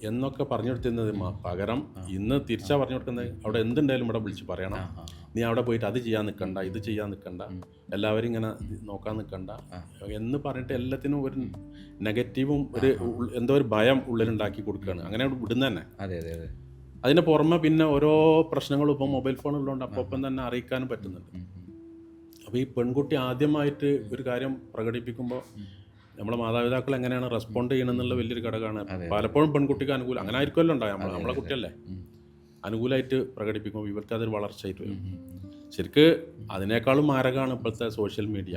എന്നൊക്കെ പറഞ്ഞു കൊടുത്തിരുന്നത് പകരം ഇന്ന് തിരിച്ചാ പറഞ്ഞു കൊടുക്കുന്നത്, അവിടെ എന്തുണ്ടായാലും ഇവിടെ വിളിച്ച് പറയണം, നീ അവിടെ പോയിട്ട് അത് ചെയ്യാൻ നിൽക്കണ്ട, ഇത് ചെയ്യാൻ നിൽക്കണ്ട, എല്ലാവരും ഇങ്ങനെ നോക്കാൻ നിൽക്കണ്ട എന്ന് പറഞ്ഞിട്ട് എല്ലാത്തിനും ഒരു നെഗറ്റീവും ഒരു എന്തോ ഒരു ഭയം ഉള്ളിലുണ്ടാക്കി കൊടുക്കുകയാണ്. അങ്ങനെ വിടുന്ന തന്നെ. അതെ അതെ അതെ. അതിന് പുറമെ പിന്നെ ഓരോ പ്രശ്നങ്ങളും ഇപ്പം മൊബൈൽ ഫോൺ ഉള്ളതുകൊണ്ട് അപ്പം തന്നെ അറിയിക്കാനും പറ്റുന്നുണ്ട്. അപ്പോൾ ഈ പെൺകുട്ടി ആദ്യമായിട്ട് ഒരു കാര്യം പ്രകടിപ്പിക്കുമ്പോൾ നമ്മളെ മാതാപിതാക്കൾ എങ്ങനെയാണ് റെസ്പോണ്ട് ചെയ്യണമെന്നുള്ള വലിയൊരു ഘടകമാണ്. പലപ്പോഴും പെൺകുട്ടിക്ക് അനുകൂലം, അങ്ങനെ ആയിരിക്കുമല്ലോ ഉണ്ടാകും, നമ്മളെ കുട്ടിയല്ലേ, അനുകൂലമായിട്ട് പ്രകടിപ്പിക്കുമ്പോൾ ഇവർക്ക് അതൊരു വളർച്ചയായിട്ട് വരും. ശരിക്ക് അതിനേക്കാളും മാരകമാണ് ഇപ്പോഴത്തെ സോഷ്യൽ മീഡിയ.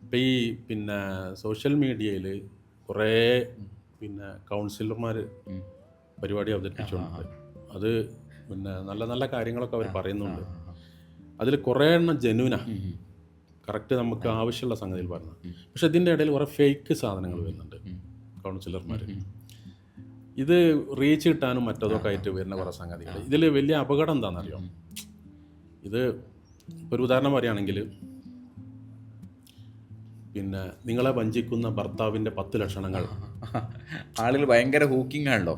ഇപ്പം ഈ പിന്നെ സോഷ്യൽ മീഡിയയിൽ കുറേ പിന്നെ കൗൺസിലർമാർ പരിപാടി അവതരിപ്പിച്ചുകൊണ്ട് അത് പിന്നെ നല്ല നല്ല കാര്യങ്ങളൊക്കെ അവർ പറയുന്നുണ്ട്. അതിൽ കുറേ എണ്ണം ജെന്യൂനാണ്, കറക്റ്റ് നമുക്ക് ആവശ്യമുള്ള സംഗതിയിൽ പറഞ്ഞത്. പക്ഷെ ഇതിൻ്റെ ഇടയിൽ കുറേ ഫേക്ക് സാധനങ്ങൾ വരുന്നുണ്ട് കൗൺസിലർമാർ. ഇത് റീച്ച് കിട്ടാനും മറ്റതൊക്കെ ആയിട്ട് വരുന്ന കുറേ സംഗതികൾ. ഇതിൽ വലിയ അപകടം എന്താണെന്നറിയോ? ഇത് ഇപ്പോൾ ഒരു ഉദാഹരണം പറയുകയാണെങ്കിൽ, പിന്നെ നിങ്ങളെ വഞ്ചിക്കുന്ന ഭർത്താവിൻ്റെ 10 ലക്ഷണങ്ങൾ. ആളുകൾ ഭയങ്കര ഹൂക്കിംഗ് ആണല്ലോ.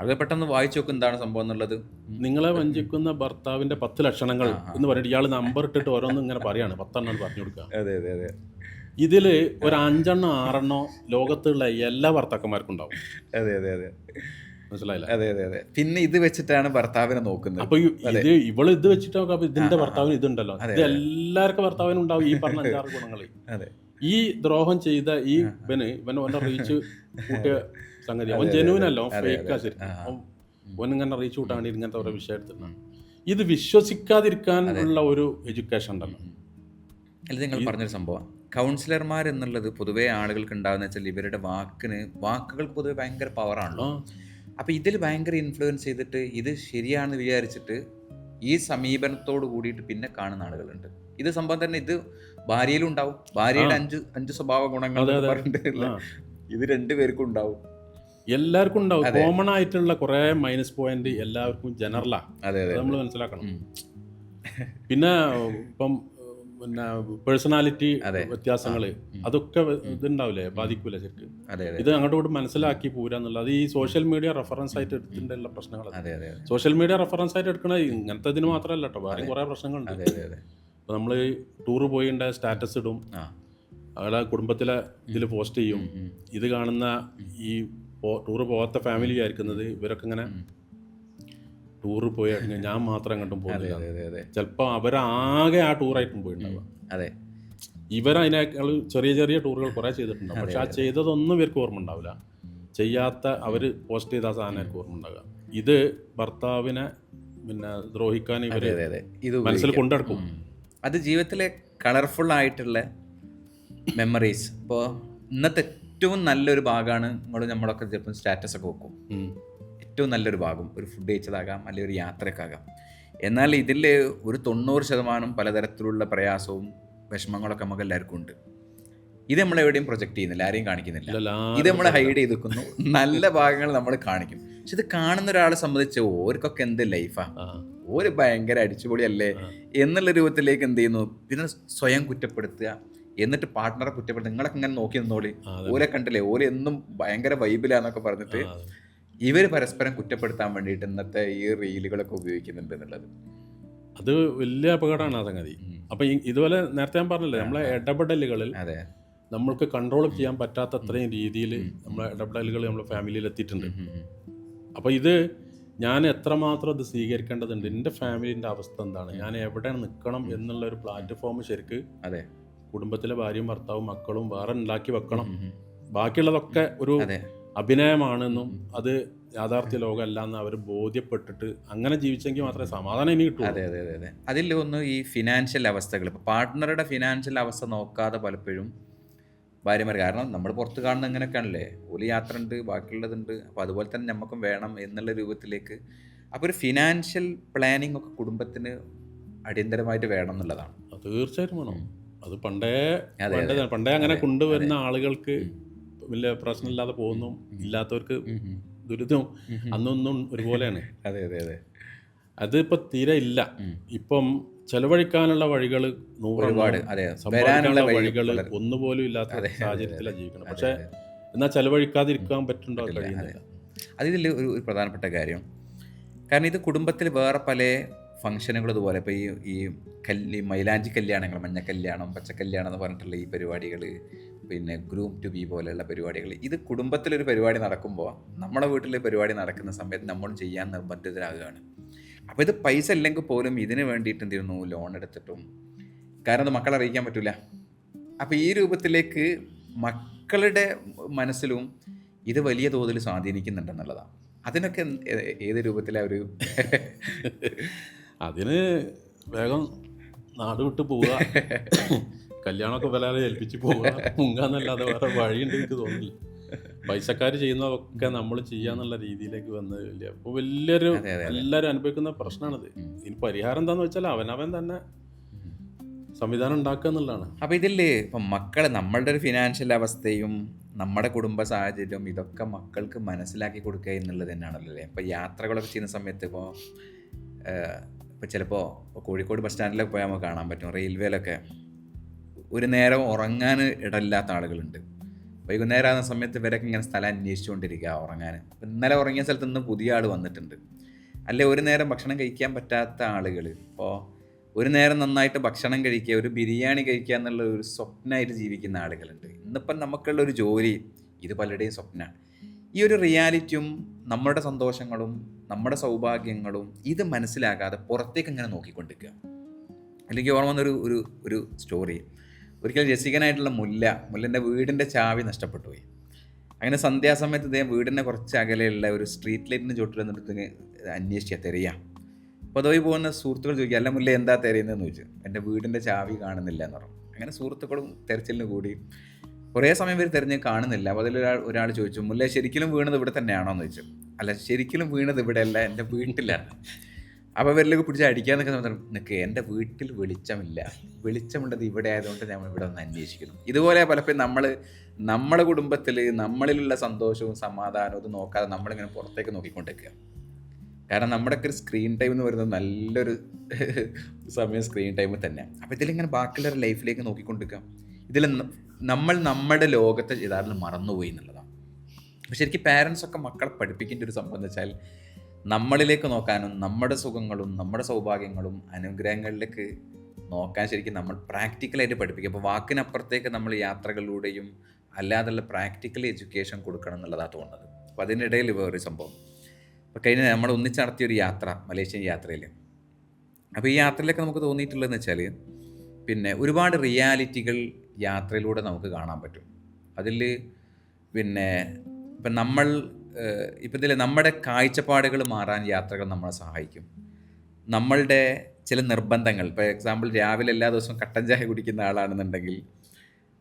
അത് പെട്ടെന്ന് വായിച്ചു നോക്കും എന്താണ് സംഭവം എന്നുള്ളത്. നിങ്ങളെ വഞ്ചിക്കുന്ന ഭർത്താവിൻ്റെ 10 ലക്ഷണങ്ങൾ എന്ന് പറഞ്ഞിട്ട് ഇയാൾ നമ്പർ ഇട്ടിട്ട് ഓരോന്നും ഇങ്ങനെ പറയാണ്, 10 എണ്ണം പറഞ്ഞു കൊടുക്കുക. അതെ അതെ അതെ. ഇതിൽ ഒരു 5 എണ്ണോ 6 എണ്ണോ ലോകത്തുള്ള എല്ലാ ഭർത്താക്കന്മാർക്കും ഉണ്ടാവും. അതെ അതെ അതെ, മനസ്സിലായില്ല? അതെ അതെ അതെ. പിന്നെ ഇത് വെച്ചിട്ടാണ് ഭർത്താവിനെ നോക്കുന്നത്. അപ്പൊ ഇത് ഇവള് ഇത് വെച്ചിട്ട് നോക്കാം, അപ്പൊ ഇതിന്റെ ഭർത്താവിന് ഇതുണ്ടല്ലോ, ഇത് എല്ലാവർക്കും ഭർത്താവിനും ഉണ്ടാവും ഈ പറഞ്ഞ 5-6 ഗുണങ്ങൾ. അതെ. ഈ ദ്രോഹം ചെയ്ത ഈ ഇവനെ റീച്ച് കൂട്ടിയ സംഗതി, അവൻ ജെന്യൂനല്ലോ, ഫേക്കാ. ശരി, ഇങ്ങനെ റീച്ച് കൂട്ടാൻ വേണ്ടി ഇങ്ങനത്തെ ഓരോ വിഷയം എടുത്തിട്ടാണ്. ഇത് വിശ്വസിക്കാതിരിക്കാൻ ഉള്ള ഒരു എഡ്യൂക്കേഷൻ ഉണ്ടല്ലോ. അല്ല, നിങ്ങൾ പറഞ്ഞൊരു സംഭവം, കൗൺസിലർമാർ എന്നുള്ളത് പൊതുവേ ആളുകൾക്ക് ഉണ്ടാകുന്ന വെച്ചാൽ ഇവരുടെ വാക്കുകൾക്ക് പൊതുവെ ഭയങ്കര പവറാണല്ലോ. അപ്പോൾ ഇതിൽ ഭയങ്കര ഇൻഫ്ലുവൻസ് ചെയ്തിട്ട് ഇത് ശരിയാണെന്ന് വിചാരിച്ചിട്ട് ഈ സമീപനത്തോട് കൂടിയിട്ട് പിന്നെ കാണുന്ന ആളുകളുണ്ട്. ഇത് സംഭവം തന്നെ ഇത് ഭാര്യയിലും ഉണ്ടാവും. ഭാര്യയുടെ അഞ്ച് സ്വഭാവ ഗുണങ്ങൾ പറഞ്ഞിട്ടില്ല, ഇത് 2 പേർക്കും ഉണ്ടാവും, എല്ലാവർക്കും ഉണ്ടാവും. കോമൺ ആയിട്ടുള്ള കുറെ മൈനസ് പോയിന്റ് എല്ലാവർക്കും ജനറലാ, നമ്മൾ മനസ്സിലാക്കണം. പിന്നെ ഇപ്പം പിന്നെ പേഴ്സണാലിറ്റി വ്യത്യാസങ്ങള് അതൊക്കെ ഇതുണ്ടാവില്ലേ, ബാധിക്കൂല ശരിക്കും. ഇത് അങ്ങോട്ട് കൂടെ മനസ്സിലാക്കി പോരാന്നുള്ളത് ഈ സോഷ്യൽ മീഡിയ റെഫറൻസ് ആയിട്ട് എടുത്തിട്ടുള്ള പ്രശ്നങ്ങൾ. സോഷ്യൽ മീഡിയ റെഫറൻസ് ആയിട്ട് എടുക്കണ ഇങ്ങനത്തെ ഇതിന് മാത്രമല്ല കേട്ടോ, വേറെ കുറെ പ്രശ്നങ്ങളുണ്ട്. അപ്പോൾ നമ്മൾ ടൂർ പോയിണ്ട സ്റ്റാറ്റസ് ഇടും, അവിടെ കുടുംബത്തിലെ ഇതിൽ പോസ്റ്റ് ചെയ്യും. ഇത് കാണുന്ന ഈ ടൂറ് പോകാത്ത ഫാമിലി വിചാരിക്കുന്നത് ഇവരൊക്കെ ഇങ്ങനെ ടൂറ് പോയി ഞാൻ മാത്രം എങ്ങോട്ടും പോകുന്നില്ല. ചിലപ്പോൾ അവരാകെ ആ ടൂറായിട്ടും പോയിട്ടുണ്ടാവുക. അതെ, ഇവരതിനേക്കാൾ ചെറിയ ചെറിയ ടൂറുകൾ കുറേ ചെയ്തിട്ടുണ്ടാവും. പക്ഷെ ആ ചെയ്തതൊന്നും ഇവർക്ക് ഓർമ്മ ഉണ്ടാവില്ല, ചെയ്യാത്ത അവർ പോസ്റ്റ് ചെയ്ത സാധനമായിരിക്കും ഓർമ്മ ഉണ്ടാവുക. ഇത് ഭർത്താവിനെ പിന്നെ ദ്രോഹിക്കാൻ ഇവർ മനസ്സിൽ കൊണ്ടെടുക്കും. അത് ജീവിതത്തിലെ കളർഫുൾ ആയിട്ടുള്ള മെമ്മറീസ്. ഇപ്പോൾ ഇന്നത്തെ ഏറ്റവും നല്ലൊരു ഭാഗമാണ് നമ്മളൊക്കെ ചിലപ്പോൾ സ്റ്റാറ്റസ് ഒക്കെ വെക്കും. ഏറ്റവും നല്ലൊരു ഭാഗം ഒരു ഫുഡ് കഴിച്ചതാകാം, അല്ലെങ്കിൽ ഒരു യാത്രക്കാകാം. എന്നാൽ ഇതിൽ ഒരു 90% പലതരത്തിലുള്ള പ്രയാസവും വിഷമങ്ങളൊക്കെ നമുക്ക് എല്ലാവർക്കും ഉണ്ട്. ഇത് നമ്മളെവിടെയും പ്രൊജക്റ്റ് ചെയ്യുന്നില്ല, ആരെയും കാണിക്കുന്നില്ല. ഇത് നമ്മൾ ഹൈഡ് ചെയ്ത് വെക്കുന്നു. നല്ല ഭാഗങ്ങൾ നമ്മൾ കാണിക്കും. പക്ഷെ ഇത് കാണുന്ന ഒരാളെ സംബന്ധിച്ച് ഓർക്കൊക്കെ എന്ത് ലൈഫാ, ഓര് ഭയങ്കര അടിച്ചുപൊളിയല്ലേ എന്നുള്ള രൂപത്തിലേക്ക് എന്ത് ചെയ്യുന്നു, പിന്നെ സ്വയം കുറ്റപ്പെടുത്തുക, എന്നിട്ട് പാർട്ട്ണറെ കുറ്റപ്പെടുത്തുക. നിങ്ങളൊക്കെ ഇങ്ങനെ നോക്കി നിന്നോളി, ഓരെ കണ്ടില്ലേ, ഓര് എന്നും ഭയങ്കര വൈബിലാന്നൊക്കെ പറഞ്ഞിട്ട് ഇവർ പരസ്പരം കുറ്റപ്പെടുത്താൻ വേണ്ടിയിട്ട് ഇന്നത്തെ ഈ റീലുകളൊക്കെ ഉപയോഗിക്കുന്നുണ്ട് എന്നുള്ളത് അത് വലിയ അപകടമാണ് ആ സംഗതി. അപ്പം ഇതുപോലെ നേരത്തെ ഞാൻ പറഞ്ഞില്ലേ, നമ്മളെ ഇടപെടലുകളിൽ നമ്മൾക്ക് കൺട്രോൾ ചെയ്യാൻ പറ്റാത്ത അത്രയും രീതിയിൽ നമ്മളെ ഇടപെടലുകൾ നമ്മുടെ ഫാമിലിയിൽ എത്തിയിട്ടുണ്ട്. അപ്പോൾ ഇത് ഞാൻ എത്രമാത്രം ഇത് സ്വീകരിക്കേണ്ടതുണ്ട്, എൻ്റെ ഫാമിലിൻ്റെ അവസ്ഥ എന്താണ്, ഞാൻ എവിടെ നിൽക്കണം എന്നുള്ള ഒരു പ്ലാറ്റ്ഫോം ശരിക്ക് കുടുംബത്തിലെ ഭാര്യയും ഭർത്താവും മക്കളും വേറെ ഉണ്ടാക്കി വെക്കണം. ബാക്കിയുള്ളതൊക്കെ ഒരു അഭിനയമാണെന്നും അത് യാഥാർത്ഥ്യ ലോകമല്ല എന്ന് അവർ ബോധ്യപ്പെട്ടിട്ട് അങ്ങനെ ജീവിച്ചെങ്കിൽ മാത്രമേ സമാധാനം ഇനി കിട്ടൂ. അതെ അതെ അതെ. അതിൽ ഒന്ന് ഈ ഫിനാൻഷ്യൽ അവസ്ഥകൾ, ഇപ്പോൾ പാർട്ട്ണറുടെ ഫിനാൻഷ്യൽ അവസ്ഥ നോക്കാതെ പലപ്പോഴും ഭാര്യമാർ. കാരണം നമ്മൾ പുറത്ത് കാണുന്ന ഇങ്ങനെയൊക്കെയാണല്ലേ, ഒരു യാത്ര ഉണ്ട്, ബാക്കിയുള്ളതുണ്ട്, അപ്പോൾ അതുപോലെ തന്നെ നമുക്കും വേണം എന്നുള്ള രൂപത്തിലേക്ക്. അപ്പോൾ ഒരു ഫിനാൻഷ്യൽ പ്ലാനിങ് ഒക്കെ കുടുംബത്തിന് അടിയന്തരമായിട്ട് വേണം എന്നുള്ളതാണ്. തീർച്ചയായിട്ടും വേണം. അത് പണ്ടേ അതെ, വേണ്ടതാണ്. പണ്ടേ അങ്ങനെ അതെ, കൊണ്ടുവരുന്ന ആളുകൾക്ക് വലിയ പ്രശ്നമില്ലാതെ പോകുന്നു, ഇല്ലാത്തവർക്ക് ദുരിതവും അന്നൊന്നും ഒരുപോലെയാണ്. അതെ അതെ അതെ. അതിപ്പോൾ തീരെ ഇല്ല. ഇപ്പം ചെലവഴിക്കാനുള്ള വഴികൾ ഒരുപാട്, അതെ, സമ്പാദിക്കാനുള്ള വഴി വഴികൾ വളരെ- ഒന്നുപോലും ഇല്ലാത്ത അതെ, സാഹചര്യത്തിലാണ് ജീവിക്കണം. അതെ, പക്ഷേ അതെ. എന്നാൽ ചെലവഴിക്കാതിരിക്കാൻ പറ്റുന്നുണ്ടോ? പറ്റില്ല, കഴിയുന്നില്ല. അതിൽ ഒരു പ്രധാനപ്പെട്ട കാര്യം, കാരണം ഇത് കുടുംബത്തിൽ വേറെ പല ഫംഗ്ഷനുകൾ ഇതുപോലെ ഇപ്പോൾ ഈ മൈലാഞ്ചി കല്യാണങ്ങൾ, മഞ്ഞ കല്യാണം, പച്ച കല്യാണം എന്ന് പറഞ്ഞിട്ടുള്ള ഈ പരിപാടികൾ, പിന്നെ ഗ്രൂം ടു ബി പോലെയുള്ള പരിപാടികൾ, ഇത് കുടുംബത്തിലൊരു പരിപാടി നടക്കുമ്പോൾ നമ്മുടെ വീട്ടിൽ പരിപാടി നടക്കുന്ന സമയത്ത് നമ്മൾ ചെയ്യാൻ നിർബന്ധിതരാകുകയാണ്. അപ്പോൾ ഇത് പൈസ ഇല്ലെങ്കിൽ പോലും ഇതിന് വേണ്ടിയിട്ട് എന്ത് ചെയ്യുന്നു, ലോൺ എടുത്തിട്ടും, കാരണം അത് മക്കളെ അറിയിക്കാൻ പറ്റില്ല. അപ്പോൾ ഈ രൂപത്തിലേക്ക് മക്കളുടെ മനസ്സിലും ഇത് വലിയ തോതിൽ സ്വാധീനിക്കുന്നുണ്ടെന്നുള്ളതാണ്. അതിനൊക്കെ ഏത് രൂപത്തിലാണ് ഒരു അതിന് വേഗം നാട് വിട്ട് പോവുക, കല്യാണമൊക്കെ വല്ലാതെ ഏൽപ്പിച്ച് പോവുക, മുങ്ങാന്നല്ലാതെ വേറെ വഴിയുണ്ട് എനിക്ക് തോന്നുന്നില്ല. പൈസക്കാർ ചെയ്യുന്നതൊക്കെ നമ്മൾ ചെയ്യാന്നുള്ള രീതിയിലേക്ക് വന്നില്ല. അപ്പോൾ വലിയൊരു എല്ലാവരും അനുഭവിക്കുന്ന പ്രശ്നമാണിത്. ഇതിന് പരിഹാരം എന്താന്ന് വെച്ചാൽ അവനവൻ തന്നെ സംവിധാനം ഉണ്ടാക്കുക എന്നുള്ളതാണ്. അപ്പോൾ ഇതിൽ ഇപ്പം മക്കൾ, നമ്മളുടെ ഒരു ഫിനാൻഷ്യൽ അവസ്ഥയും നമ്മുടെ കുടുംബ സാഹചര്യവും ഇതൊക്കെ മക്കൾക്ക് മനസ്സിലാക്കി കൊടുക്കുക എന്നുള്ളത് തന്നെയാണല്ലോ അല്ലേ. ഇപ്പോൾ യാത്രകളൊക്കെ ചെയ്യുന്ന സമയത്ത് ഇപ്പോൾ ചിലപ്പോൾ കോഴിക്കോട് ബസ് സ്റ്റാൻഡിലൊക്കെ പോയാൽ നമുക്ക് കാണാൻ പറ്റും, റെയിൽവേയിലൊക്കെ ഒരു നേരം ഉറങ്ങാൻ ഇടമില്ലാത്ത ആളുകളുണ്ട്. വൈകുന്നേരം ആകുന്ന സമയത്ത് ഇവരൊക്കെ ഇങ്ങനെ സ്ഥലം അന്വേഷിച്ചുകൊണ്ടിരിക്കുക ഉറങ്ങാൻ. ഇന്നലെ ഉറങ്ങിയ സ്ഥലത്ത് നിന്ന് പുതിയ ആൾ വന്നിട്ടുണ്ട്. അല്ലെ ഒരു നേരം ഭക്ഷണം കഴിക്കാൻ പറ്റാത്ത ആളുകൾ, ഇപ്പോൾ ഒരു നേരം നന്നായിട്ട് ഭക്ഷണം കഴിക്കുക, ഒരു ബിരിയാണി കഴിക്കുക എന്നുള്ള ഒരു സ്വപ്നമായിട്ട് ജീവിക്കുന്ന ആളുകളുണ്ട്. ഇന്നിപ്പം നമുക്കുള്ളൊരു ജോലി ഇത് പലരുടെയും സ്വപ്നമാണ്. ഈ ഒരു റിയാലിറ്റിയും നമ്മുടെ സന്തോഷങ്ങളും നമ്മുടെ സൗഭാഗ്യങ്ങളും ഇത് മനസ്സിലാക്കാതെ പുറത്തേക്ക് ഇങ്ങനെ നോക്കിക്കൊണ്ടിരിക്കുക. അല്ലെങ്കിൽ ഓർമ്മ വന്നൊരു ഒരു ഒരു സ്റ്റോറി, ഒരിക്കലും രസികനായിട്ടുള്ള മുല്ലൻ്റെ വീടിൻ്റെ ചാവി നഷ്ടപ്പെട്ടു പോയി. അങ്ങനെ സന്ധ്യാസമയത്ത് ഇദ്ദേഹം വീടിൻ്റെ കുറച്ച് അകലെയുള്ള ഒരു സ്ട്രീറ്റ് ലൈറ്റിന് ചുറ്റിൽ നിന്നിട്ട് അന്വേഷിച്ചാൽ തെരയാം. അപ്പോൾ അതുവഴി പോകുന്ന സുഹൃത്തുക്കൾ ചോദിക്കുക, അല്ല മുല്ല എന്താ തെരയുന്നതെന്ന് ചോദിച്ചു. എൻ്റെ വീടിൻ്റെ ചാവി കാണുന്നില്ല എന്ന് പറഞ്ഞു. അങ്ങനെ സുഹൃത്തുക്കളും തെരച്ചിലിന് കൂടി കുറേ സമയം വരെ തിരഞ്ഞ് കാണുന്നില്ല. അപ്പോൾ ഒരാൾ ചോദിച്ചു, മുല്ല ശരിക്കും വീണത് ഇവിടെ തന്നെയാണോ എന്ന് ചോദിച്ചു. അല്ല, ശരിക്കും വീണത് ഇവിടെയല്ല, എൻ്റെ വീട്ടിലാണ്. അപ്പോൾ ഇവരിലേക്ക് പിടിച്ച് അടിക്കാന്നൊക്കെ നിൽക്കുക, എൻ്റെ വീട്ടിൽ വെളിച്ചമുണ്ടത് ഇവിടെ ആയതുകൊണ്ട് നമ്മൾ ഇവിടെ ഒന്ന് അന്വേഷിക്കുന്നു. ഇതുപോലെ പലപ്പോഴും നമ്മുടെ കുടുംബത്തിൽ നമ്മളിലുള്ള സന്തോഷവും സമാധാനവും ഇത് നോക്കാതെ നമ്മളിങ്ങനെ പുറത്തേക്ക് നോക്കിക്കൊണ്ടിരിക്കുക. കാരണം നമ്മുടെയൊക്കെ ഒരു സ്ക്രീൻ ടൈം എന്ന് പറയുന്നത് നല്ലൊരു സമയം സ്ക്രീൻ ടൈം തന്നെയാണ്. അപ്പോൾ ഇതിലിങ്ങനെ ബാക്കിയുള്ളവരുടെ ലൈഫിലേക്ക് നോക്കിക്കൊണ്ടിരിക്കുക. ഇതിൽ നമ്മുടെ ലോകത്തെ യഥാർത്ഥത്തിൽ മറന്നുപോയി എന്നുള്ളതാണ്. അപ്പോൾ ശരിക്കും പാരൻസൊക്കെ മക്കളെ പഠിപ്പിക്കേണ്ട ഒരു സംഭവം എന്ന് വെച്ചാൽ നമ്മളിലേക്ക് നോക്കാനും നമ്മുടെ സുഖങ്ങളും നമ്മുടെ സൗഭാഗ്യങ്ങളും അനുഗ്രഹങ്ങളിലേക്ക് നോക്കാൻ ശരിക്കും നമ്മൾ പ്രാക്ടിക്കലായിട്ട് പഠിപ്പിക്കുക. അപ്പോൾ വാക്കിനപ്പുറത്തേക്ക് നമ്മൾ യാത്രകളിലൂടെയും അല്ലാതുള്ള പ്രാക്ടിക്കൽ എഡ്യൂക്കേഷൻ കൊടുക്കണം എന്നുള്ളതാണ് തോന്നുന്നത്. അപ്പോൾ അതിനിടയിൽ വേറൊരു സംഭവം, അപ്പോൾ കഴിഞ്ഞ നമ്മൾ ഒന്നിച്ച് നടത്തിയൊരു യാത്ര, മലേഷ്യൻ യാത്രയിൽ. അപ്പോൾ ഈ യാത്രയിലൊക്കെ നമുക്ക് തോന്നിയിട്ടുള്ളതെന്ന് വെച്ചാൽ പിന്നെ ഒരുപാട് റിയാലിറ്റികൾ യാത്രയിലൂടെ നമുക്ക് കാണാൻ പറ്റും. അതിൽ പിന്നെ ഇപ്പം ഇപ്പം ഇതിൽ നമ്മുടെ കാഴ്ചപ്പാടുകൾ മാറാൻ യാത്രകൾ നമ്മളെ സഹായിക്കും. നമ്മളുടെ ചില നിർബന്ധങ്ങൾ, ഇപ്പോൾ എക്സാമ്പിൾ രാവിലെ എല്ലാ ദിവസവും കട്ടൻ ചായ കുടിക്കുന്ന ആളാണെന്നുണ്ടെങ്കിൽ,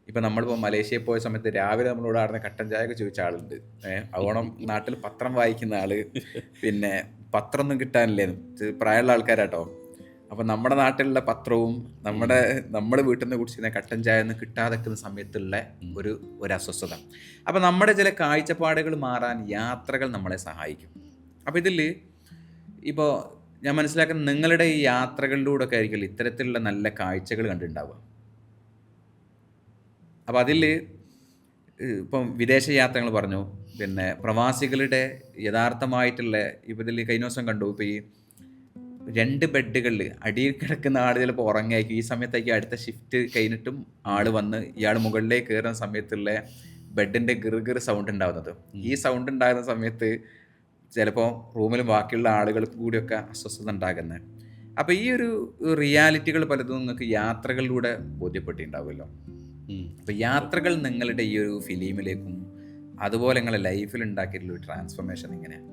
ഇപ്പം നമ്മളിപ്പോൾ മലേഷ്യയിൽ പോയ സമയത്ത് രാവിലെ നമ്മളോട് ആടുന്ന കട്ടൻ ചായ ഒക്കെ ചോദിച്ച ആളുണ്ട്. അതുകൊണ്ട് നാട്ടിൽ പത്രം വായിക്കുന്ന ആൾ, പിന്നെ പത്രമൊന്നും കിട്ടാനില്ലേ, പ്രായമുള്ള ആൾക്കാരാട്ടോ. അപ്പം നമ്മുടെ നാട്ടിലുള്ള പത്രവും നമ്മുടെ വീട്ടിൽ നിന്ന് കുടിച്ചിരുന്ന കട്ടൻ ചായ ഒന്നും കിട്ടാതെക്കുന്ന സമയത്തുള്ള ഒരു അസ്വസ്ഥത. അപ്പം നമ്മുടെ ചില കാഴ്ചപ്പാടുകൾ മാറാൻ യാത്രകൾ നമ്മളെ സഹായിക്കും. അപ്പോൾ ഇതിൽ ഇപ്പോൾ ഞാൻ മനസ്സിലാക്കുന്ന നിങ്ങളുടെ ഈ യാത്രകളിലൂടെ ഒക്കെ ആയിരിക്കും ഇത്തരത്തിലുള്ള നല്ല കാഴ്ചകൾ കണ്ടിട്ടുണ്ടാവുക. അപ്പോൾ അതിൽ ഇപ്പം വിദേശ യാത്രകൾ പറഞ്ഞു, പിന്നെ പ്രവാസികളുടെ യഥാർത്ഥമായിട്ടുള്ള ഇപ്പോൾ ഇതിൽ കഴിഞ്ഞ ദിവസം കണ്ടു, ഇപ്പോൾ ഈ 2 ബെഡുകളിൽ അടിയിൽ കിടക്കുന്ന ആൾ ചിലപ്പോൾ ഉറങ്ങായിരിക്കും. ഈ സമയത്തേക്ക് അടുത്ത ഷിഫ്റ്റ് കഴിഞ്ഞിട്ടും ആൾ വന്ന് ഇയാൾ മുകളിലേക്ക് കയറുന്ന സമയത്തുള്ള ബെഡിൻ്റെ ഗിർ സൗണ്ട് ഉണ്ടാകുന്നത്. ഈ സൗണ്ട് ഉണ്ടാകുന്ന സമയത്ത് ചിലപ്പോൾ റൂമിലും ബാക്കിയുള്ള ആളുകൾക്ക് കൂടിയൊക്കെ അസ്വസ്ഥത ഉണ്ടാകുന്നത്. അപ്പോൾ ഈ ഒരു റിയാലിറ്റികൾ പലതും നിങ്ങൾക്ക് യാത്രകളിലൂടെ ബോധ്യപ്പെട്ടിട്ടുണ്ടാവുമല്ലോ. അപ്പോൾ യാത്രകൾ നിങ്ങളുടെ ഈ ഒരു ഫിലിമിലേക്കും അതുപോലെ നിങ്ങളുടെ ലൈഫിൽ ഉണ്ടാക്കിയിട്ടുള്ള ഒരു ട്രാൻസ്ഫോർമേഷൻ എങ്ങനെയാണ്?